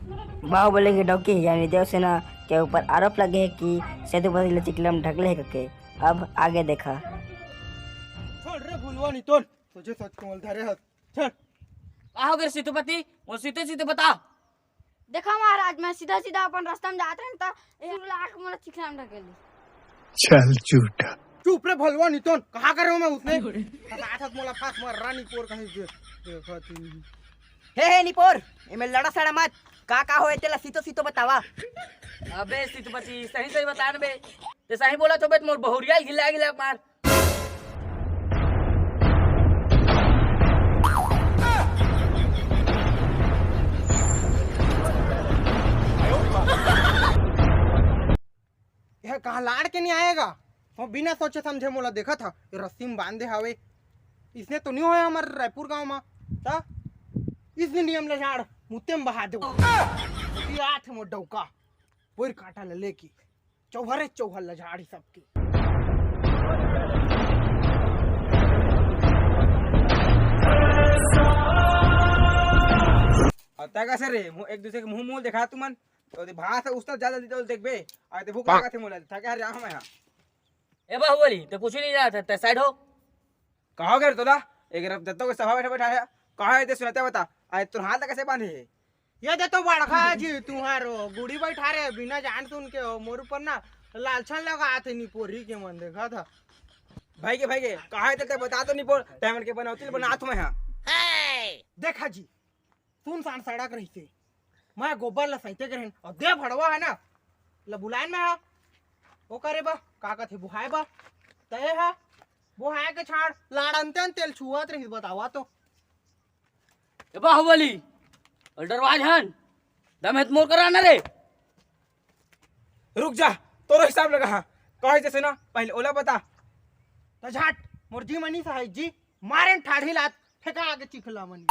बाहुबली की डौकी यानी देवसेना के ऊपर आरोप लगे हैं कि सेतुपति चिखलम ढकले करके। अब आगे देखा। छोड़ रे भूलवा नहीं तो तुझे सच को बोल धरे हाथ चल। का हो गए सेतुपति, वो सीधे सीधे बता। देखा महाराज, मैं सीधा सीधा अपन रास्ता में जात रहे त लाख मोला चिखला में ढकेली। चल झूठा। चुप रे भलवा नहीं तो कहा कर रहा हूं मैं उसने हाथ मोला फास मार रानी पोर कहीं देखती हे निपोर एमे लड़ा सड़ा मत। का होए तेला सीतो सीतो बतावा। अबे सेतुपति सही सही बता बे। ते सही बोला तो बे मोर बहुरिया हिला गिला मार। यह कहा लाड़ के नहीं आएगा तो बिना सोचे समझे मोला देखा था ये रस्सी में बांधे हावे। इसने तो नहीं होया हमारे रायपुर गांव में ता इसने नियम ले झाड़ मुत्ते में बहा दो ये आठ मो डौका पूरी काटा ले लेकी चौहरे चौहर ले झाड़ी सबकी। आता कैसे रे एक दूसरे के मुंह देखा तू मन तो भाषा से उसने ज्यादा दीजिए देख बे आए ते भूख लगा थे मोला था क्या रहा मैं ए बाहुबली तो कुछ नहीं रहा था साइड हो। कहो गे तोला एक रब दत्तो के सभा बैठा बैठा है कहा है ते सुनते बता आए तुर हाथ कैसे बांधे है ये दे तो बड़खा जी तुम्हारो गुड़ी बैठा रे बिना जान सुन के मोर ऊपर ना लालछन लगा आते निपोरी के मन देखा था भाई के कहा है ते बता तो निपोर टाइम के बनौती बना तुम यहां देखा जी सुनसान सड़क रही थी मैं गोबर ला सहिते करन और दे भड़वा है ना ला बुलान में है ओ करे बा का कथे बुहाए बा तय है बुहाए के छाड़ लाड़नतन तेल छुआत रही बतावा तो ए बाहुबली डरवाज हन दमेत मोर कराना रे। रुक जा तोरो हिसाब लगा हां कहे जैसे ना पहले ओला बता तो झट मुर्जी मनी साहिब जी मारे ठाढ़ी लात फेंका आगे चिखला मनी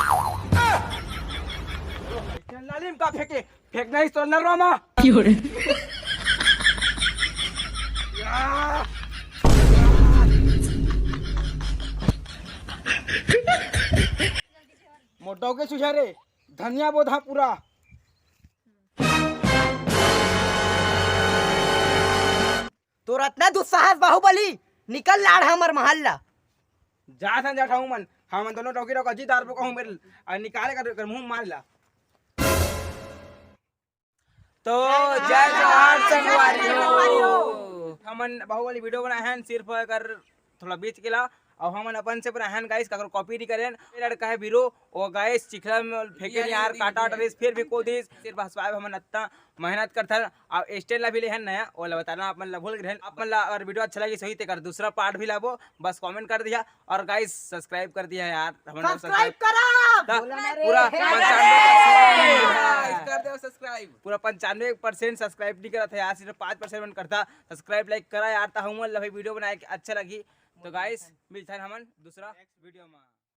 लालिम का फेंके फेंकना ही तो न रोमा क्यों रे मोटो के सुझारे धनिया बोधा पूरा तो रत्ना दुस्साहस बाहुबली निकल लाड़ हमर महल्ला जा था जाठा हूं मन हम दोनों टोकी रो अजी दार को कहूं मेरे और निकाले कर मुंह मार ला तो जय जवान संगवारियो हमन बाहुबली वीडियो बनाए हैं सिर्फ कर थोड़ा बीच के ला और हमन अपन से बनाए हैं गाइस का कॉपी नहीं करें लड़का है वीरो और गाइस चिखला में फेंके यार काटा टरेस फिर भी कोदिस सिर्फ हसवाए हमन इतना मेहनत करथन और स्टेल ला भी ले हैं नया और बताना अपन ला भूल गए अपन ला अगर वीडियो अच्छा लगी सही ते कर दूसरा पार्ट भी लाबो बस कमेंट कर दिया और गाइस सब्सक्राइब कर दिया यार हमन सब्सक्राइब करा पूरा 95% कर दो सब्सक्राइब पूरा 95% सब्सक्राइब नहीं करा था यार सिर्फ 5% करता सब्सक्राइब लाइक करा यार ता हम ला वीडियो बनाए अच्छा लगी तो गाइस मिलते हैं हमन दूसरा नेक्स्ट वीडियो में।